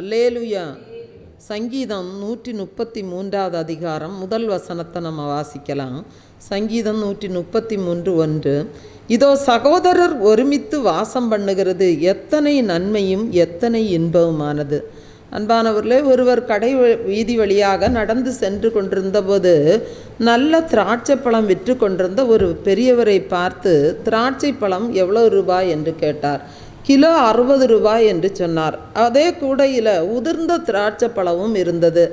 அல்லேலுயா. சங்கீதம் 133 அதிகாரம் முதல் வசனத்தை நம்ம வாசிக்கலாம். சங்கீதம் 133:1. இதோ சகோதரர் ஒருமித்து வாசம் பண்ணுகிறது எத்தனை நன்மையும் எத்தனை இன்பவுமானது. அன்பானவர்களே, ஒருவர் கடை வீதி வழியாக நடந்து சென்று கொண்டிருந்த போது நல்ல திராட்சை பழம் விற்று கொண்டிருந்த ஒரு பெரியவரை பார்த்து திராட்சை பழம் எவ்வளோ ரூபாய் என்று கேட்டார். கிலோ 60 ரூபாய் என்று சொன்னார். அதே கூடையில் உதிர்ந்த திராட்சை பழமும் இருந்தது.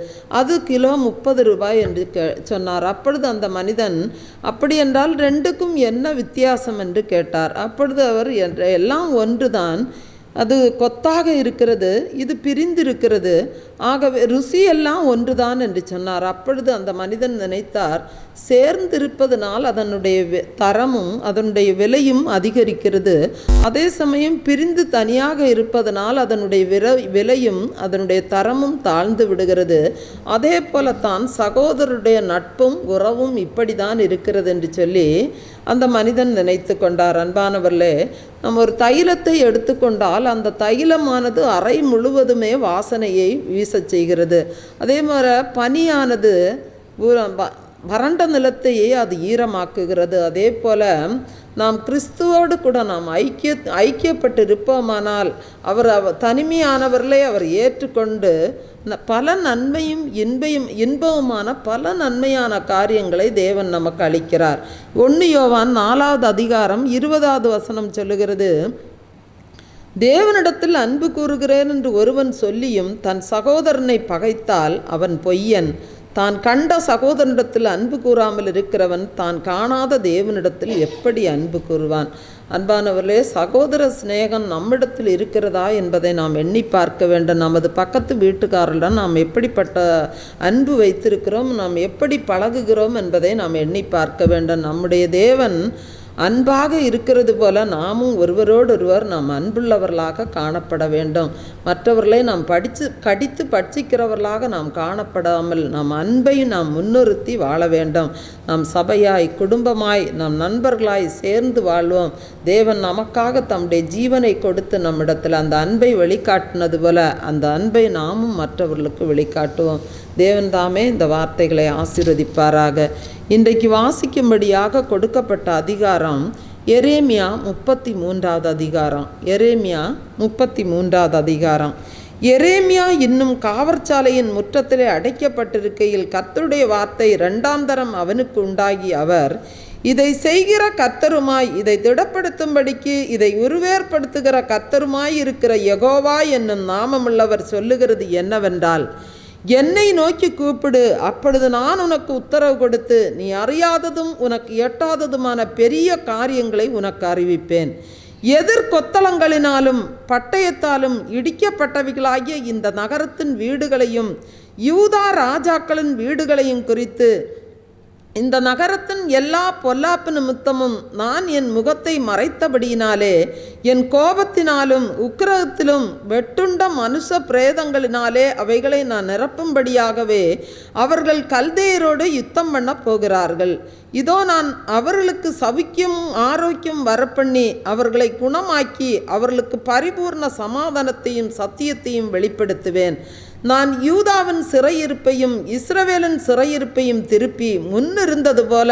அது கிலோ 30 ரூபாய் என்று சொன்னார். அப்பொழுது அந்த மனிதன், அப்படி என்றால் ரெண்டுக்கும் என்ன வித்தியாசம் என்று கேட்டார். அப்பொழுது அவர், எல்லாம் ஒன்றுதான், அது கொத்தாக இருக்கிறது, இது பிரிந்திருக்கிறது, ஆகவே ருசியெல்லாம் ஒன்றுதான் என்று சொன்னார். அப்பொழுது அந்த மனிதன் நினைத்தார், சேர்ந்திருப்பதனால் அதனுடைய தரமும் அதனுடைய விலையும் அதிகரிக்கிறது, அதே சமயம் பிரிந்து தனியாக இருப்பதனால் அதனுடைய விலையும் அதனுடைய தரமும் தாழ்ந்து விடுகிறது. அதே போலத்தான் சகோதரருடைய நட்பும் உறவும் இப்படி தான் இருக்கிறது என்று சொல்லி அந்த மனிதன் நினைத்து கொண்டார். அன்பானவர்களே, நம்ம ஒரு தைலத்தை எடுத்துக்கொண்டால் அந்த தைலமானது அறை முழுவதுமே வாசனையை வீசச் செய்கிறது. அதே மாதிரி பனியானது வறண்ட நிலத்தையே அது ஈரமாக்குகிறது. அதே போல் நாம் கிறிஸ்துவோடு கூட நாம் ஐக்கியப்பட்டு இருப்போமானால் அவர் தனிமையானவர்களே அவர் ஏற்றுக்கொண்டு பல நன்மையும் இன்பவுமான பல நன்மையான காரியங்களை தேவன் நமக்கு அளிக்கிறார். 1 யோவான் 4வது அதிகாரம் 20வது வசனம் சொல்லுகிறது, தேவனிடத்தில் அன்பு கூறுகிறேன் என்று ஒருவன் சொல்லியும் தன் சகோதரனை பகைத்தால் அவன் பொய்யன். தான் கண்ட சகோதரனிடத்தில் அன்பு கூறாமல் இருக்கிறவன் தான் காணாத தேவனிடத்தில் எப்படி அன்பு கூறுவான்? அன்பானவர்களே, சகோதர சிநேகம் நம்மிடத்தில் இருக்கிறதா என்பதை நாம் எண்ணி பார்க்க வேண்டும். நமது பக்கத்து வீட்டுக்காரரிடம் நாம் எப்படிப்பட்ட அன்பு வைத்திருக்கிறோம், நாம் எப்படி பழகுகிறோம் என்பதை நாம் எண்ணி பார்க்க வேண்டும். நம்முடைய தேவன் அன்பாக இருக்கிறது போல நாமும் ஒருவரோடொருவர் நாம் அன்புள்ளவர்களாக காணப்பட வேண்டும். மற்றவர்களை நாம் கடித்து பட்சிக்கிறவர்களாக நாம் காணப்படாமல் நாம் அன்பை நாம் முன்னிறுத்தி வாழ வேண்டும். நாம் சபையாய் குடும்பமாய் நாம் நண்பர்களாய் சேர்ந்து வாழ்வோம். தேவன் நமக்காக தம்முடைய ஜீவனை கொடுத்து நம்மிடத்தில் அந்த அன்பை வெளிக்காட்டினது போல அந்த அன்பை நாமும் மற்றவர்களுக்கு வெளிக்காட்டுவோம். தேவன் தாமே இந்த வார்த்தைகளை ஆசீர்வதிப்பாராக. இன்றைக்கு வாசிக்கும்படியாக கொடுக்கப்பட்ட அதிகாரம் எரேமியா 33வது அதிகாரம். எரேமியா 33வது அதிகாரம். எரேமியா இன்னும் காவற்சாலையின் முற்றத்திலே அடைக்கப்பட்டிருக்கையில் கர்த்தருடைய வார்த்தை 2ஆம் தரம் அவனுக்கு உண்டாகி அவர், இதை செய்கிற கர்த்தருமாய் இதை திடப்படுத்தும்படிக்கு இதை உருவேற்படுத்துகிற கர்த்தருமாய் இருக்கிற யெகோவா என்னும் நாமமுள்ளவர் சொல்லுகிறது என்னவென்றால், என்னை நோக்கி கூப்பிடு, அப்பொழுது நான் உனக்கு உத்தரவு கொடுத்து நீ அறியாததும் உனக்கு எட்டாததுமான பெரிய காரியங்களை உனக்கு அறிவிப்பேன். எதிர்கொத்தளங்களினாலும் பட்டயத்தாலும் இடிக்கப்பட்டவைகளாகிய இந்த நகரத்தின் வீடுகளையும் யூதா ராஜாக்களின் வீடுகளையும் குறித்து இந்த நகரத்தின் எல்லா பொல்லாப்பு நிமித்தமும் நான் என் முகத்தை மறைத்தபடியினாலே என் கோபத்தினாலும் உக்கிரகத்திலும் வெட்டுண்ட மனுஷ பிரேதங்களினாலே அவைகளை நான் நிரப்பும்படியாகவே அவர்கள் கல்தேயரோடு யுத்தம் பண்ண போகிறார்கள். இதோ நான் அவர்களுக்கு சவிக்கும் ஆரோக்கியம் வரப்பண்ணி அவர்களை குணமாக்கி அவர்களுக்கு பரிபூர்ண சமாதானத்தையும் சத்தியத்தையும் வெளிப்படுத்துவேன். நான் யூதாவின் சிறையிருப்பையும் இஸ்ரவேலின் சிறையிருப்பையும் திருப்பி முன்னிருந்தது போல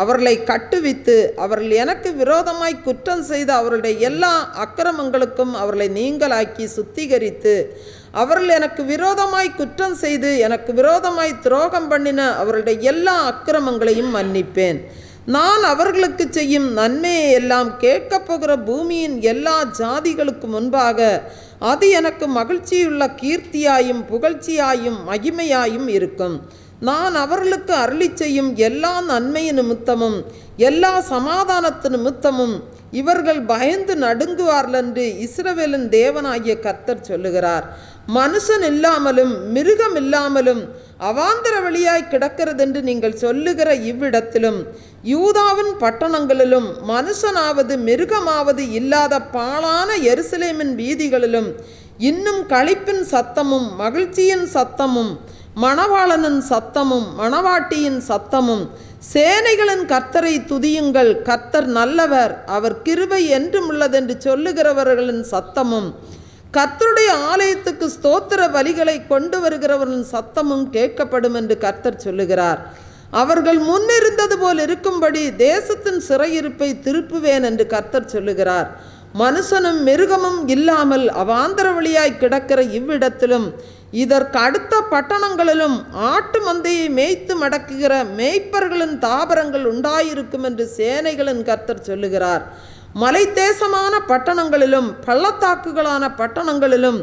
அவர்களை கட்டுவித்து அவர்கள் எனக்கு விரோதமாய் குற்றம் செய்த அவர்களுடைய எல்லா அக்கிரமங்களுக்கும் அவர்களை நீங்களாக்கி சுத்திகரித்து அவர்கள் எனக்கு விரோதமாய் குற்றம் செய்து எனக்கு விரோதமாய் துரோகம் பண்ணின அவர்களுடைய எல்லா அக்கிரமங்களையும் மன்னிப்பேன். நான் அவர்களுக்கு செய்யும் நன்மையை எல்லாம் கேட்கப் போகிற பூமியின் எல்லா ஜாதிகளுக்கு முன்பாக அது எனக்கு மகிழ்ச்சியுள்ள கீர்த்தியாயும் புகழ்ச்சியாயும் மகிமையாயும் இருக்கும். நான் அவர்களுக்கு அருளி செய்யும் எல்லா நன்மையின் நிமித்தமும் எல்லா சமாதானத்து நிமித்தமும் இவர்கள் பயந்து நடுங்குவார்கள் என்று இஸ்ரவேலின் தேவனாகிய கர்த்தர் சொல்லுகிறார். மனுஷன் இல்லாமலும் மிருகம் இல்லாமலும் அவாந்தர வழியாய் கிடக்கிறதென்று நீங்கள் சொல்லுகிற இவ்விடத்திலும் யூதாவின் பட்டணங்களிலும் மனுஷனாவது மிருகமாவது இல்லாத பாழான எருசலேமின் வீதிகளிலும் இன்னும் களிப்பின் சத்தமும் மகிழ்ச்சியின் சத்தமும் மணவாளனின் சத்தமும் மணவாட்டியின் சத்தமும் சேனைகளின் கர்த்தரை துதியுங்கள், கர்த்தர் நல்லவர், அவர் கிருபை என்றும் உள்ளதென்று சொல்லுகிறவர்களின் சத்தமும் கர்த்தருடைய ஆலயத்துக்கு ஸ்தோத்திர பலிகளை கொண்டு வருகிறவரின் சத்தமும் கேட்கப்படும் என்று கர்த்தர் சொல்லுகிறார். அவர்கள் முன்னிருந்தது போல் இருக்கும்படி தேசத்தின் சிறையிருப்பை திருப்புவேன் என்று கர்த்தர் சொல்லுகிறார். மனுஷனும் மிருகமும் இல்லாமல் அவாந்தர வழியாய் கிடக்கிற இவ்விடத்திலும் இதற்கு அடுத்த பட்டணங்களிலும் ஆட்டு மந்தையை மேய்த்து மடக்குகிற மேய்ப்பர்களின் தாபரங்கள் உண்டாயிருக்கும் என்று சேனைகளின் கர்த்தர் சொல்லுகிறார். மலை தேசமான பட்டணங்களிலும் பள்ளத்தாக்குகளான பட்டணங்களிலும்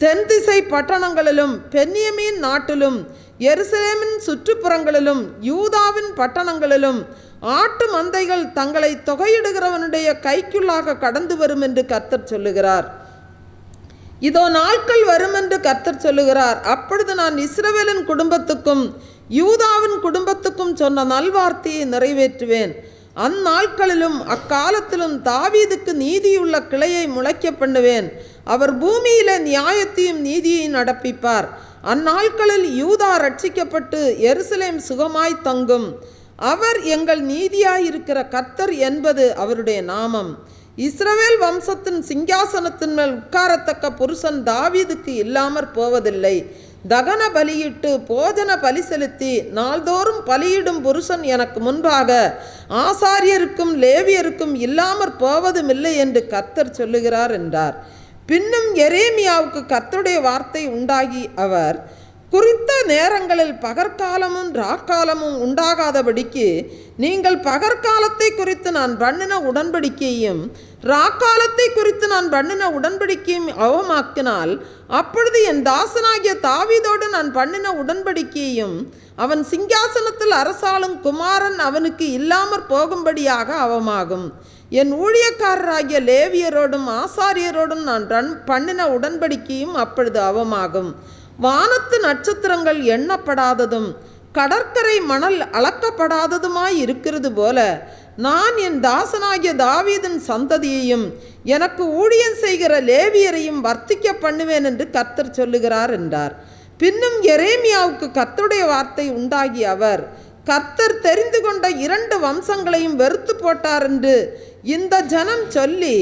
தென்திசை பட்டணங்களிலும் பென்யமீன் நாட்டிலும் எருசலேமின் சுற்றுப்புறங்களிலும் யூதாவின் பட்டணங்களிலும் ஆட்டு மந்தைகள் தங்களை தொகையிடுகிறவனுடைய கைக்குள்ளாக கடந்து வரும் என்று கர்த்தர் சொல்லுகிறார். இதோ நாட்கள் வரும் என்று கர்த்தர் சொல்லுகிறார். அப்பொழுது நான் இஸ்ரவேலின் குடும்பத்துக்கும் யூதாவின் குடும்பத்துக்கும் சொன்ன நல்வார்த்தையை நிறைவேற்றுவேன். அந்நாட்களிலும் அக்காலத்திலும் தாவீதுக்கு நீதியுள்ள கிளையை முளைக்க பண்ணுவேன். அவர் பூமியில நியாயத்தையும் நீதியை நடப்பிப்பார். அந்நாட்களில் யூதா ரட்சிக்கப்பட்டு எருசலேம் சுகமாய் தங்கும். அவர் எங்கள் நீதியாயிருக்கிற கர்த்தர் என்பது அவருடைய நாமம். இஸ்ரவேல் வம்சத்தின் சிங்காசனத்தின் மேல் உட்காரத்தக்க புருஷன் தாவீதுக்கு இல்லாமற் போவதில்லை. தகன பலியிட்டு போஜன பலி செலுத்தி நாள்தோறும் பலியிடும் புருஷன் எனக்கு முன்பாக ஆசாரியருக்கும் லேவியருக்கும் இல்லாமற் போவதுமில்லை என்று கர்த்தர் சொல்லுகிறார் என்றார். பின்னும் எரேமியாவுக்கு கர்த்தருடைய வார்த்தை உண்டாகி அவர், குறித்த நேரங்களில் பகற்காலமும் ராக்காலமும் உண்டாகாதபடிக்கு நீங்கள் பகற்காலத்தை குறித்து நான் பண்ணின உடன்படிக்கையும் ராக்காலத்தை குறித்து நான் பண்ணின உடன்படிக்கையும் அவமாக்கினால், அப்பொழுது என் தாசனாகிய தாவீதோடு நான் பண்ணின உடன்படிக்கையும் அவன் சிங்காசனத்தில் அரசாளும் குமாரன் அவனுக்கு இல்லாமற் போகும்படியாக அவமாகும். என் ஊழியக்காரராகிய லேவியரோடும் ஆசாரியரோடும் நான் பண்ணின உடன்படிக்கையும் அப்பொழுது அவமாகும். வானத்து நட்சத்திரங்கள் எண்ணப்படாததும் கடற்கரை மணல் அளக்கப்படாததுமாய் இருக்கிறது போல நான் என் தாசனாகிய தாவீதின் சந்ததியையும் எனக்கு ஊழியம் செய்கிற லேவியரையும் வர்த்திக்க பண்ணுவேன் என்று கர்த்தர் சொல்லுகிறார் என்றார். பின்னும் எரேமியாவுக்கு கர்த்தருடைய வார்த்தை உண்டாகி அவர், கர்த்தர் தெரிந்து கொண்ட 2 வம்சங்களையும் வெறுத்து போட்டார் என்று இந்த ஜனம் சொல்லி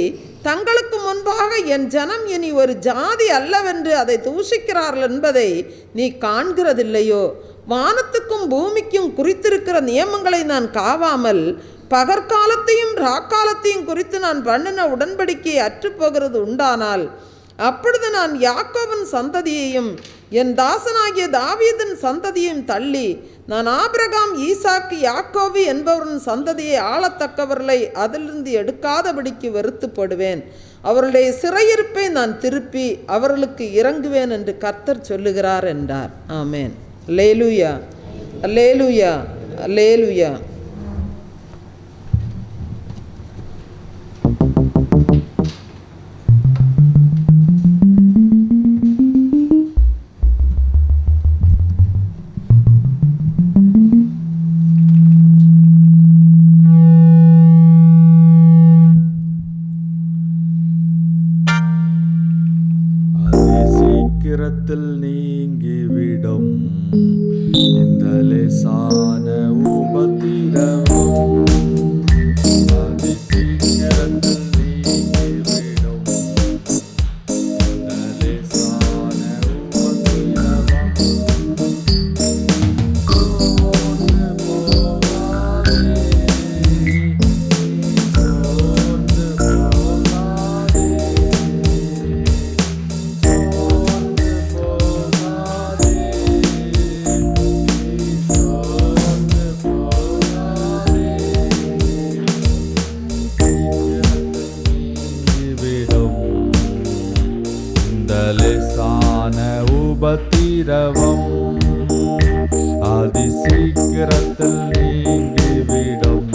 தங்களுக்கு முன்பாக என் ஜனம் இனி ஒரு ஜாதி அல்லவென்று அதை தூஷிக்கிறார்கள் என்பதை நீ காண்கிறதில்லையோ? வானத்துக்கும் பூமிக்கும் குறித்திருக்கிற நியமங்களை நான் காவாமல் பகற்காலத்தையும் ராக்காலத்தையும் குறித்து நான் பண்ணின உடன்படிக்கையை அற்றுப்போகிறது உண்டானால், அப்பொழுது நான் யாக்கோபின் சந்ததியையும் என் தாசனாகிய தாவீதின் சந்ததியையும் தள்ளி நான் ஆபிரகாம் ஈசாக்கு யாக்கோபு என்பவரின் சந்ததியை ஆளத்தக்கவர்களை அதிலிருந்து எடுக்காதபடிக்கு வெறுத்து போடுவேன். அவருடைய சிறையிருப்பை நான் திருப்பி அவர்களுக்கு இறங்குவேன் என்று கர்த்தர் சொல்லுகிறார் என்றார். ஆமேன். அல்லேலூயா, அல்லேலூயா, அல்லேலூயா. நீங்கிவிடும் இந்த லேசான உபத்திரவம், அதிசீக்கிரத்தில் நீங்கிவிடும் இந்த லேசான உபத்திரவம். சோர்ந்து போகாதே, சோர்ந்து போகாதே, லேசான உபத்திரவம் அதிசீக்கிரத்தில் நீங்கிவிடும்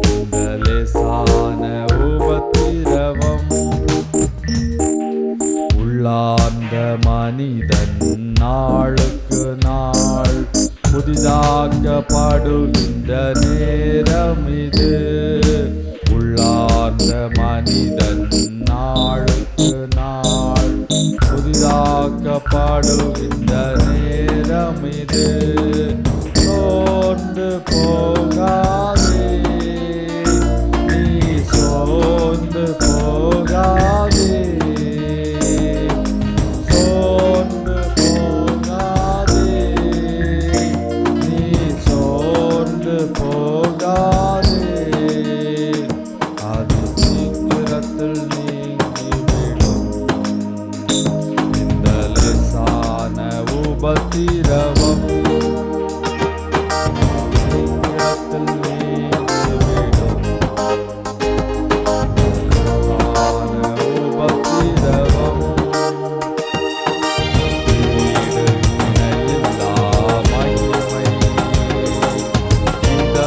இந்த லேசான உபத்திரவம். உள்ளார்ந்த மனிதன் நாளுக்கு நாள் புதிதாக்கப்படுகின்ற நேரம் இது. உள்ளார்ந்த மனிதன் நாளுக்கு நாள் புதிதாக்கப்படுகின்ற நேரம் இது. சோர்ந்து போகாதே, நீ சோர்ந்து போகாதே, போகாதே, அது சீக்கிரத்தில் நீங்கிவிடும். இந்த லேசான உபத்திரவம் சீக்கிரத்தில் நீங்கிவிடும். லேசான உபத்திரவம் ஈடு இணையில்லா மகிமை. இந்த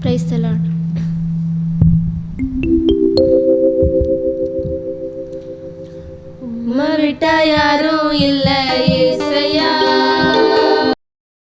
பிரைஸ் தி லார்ட். உம்மை விட்டா யாரும் இல்லை ஏசையா,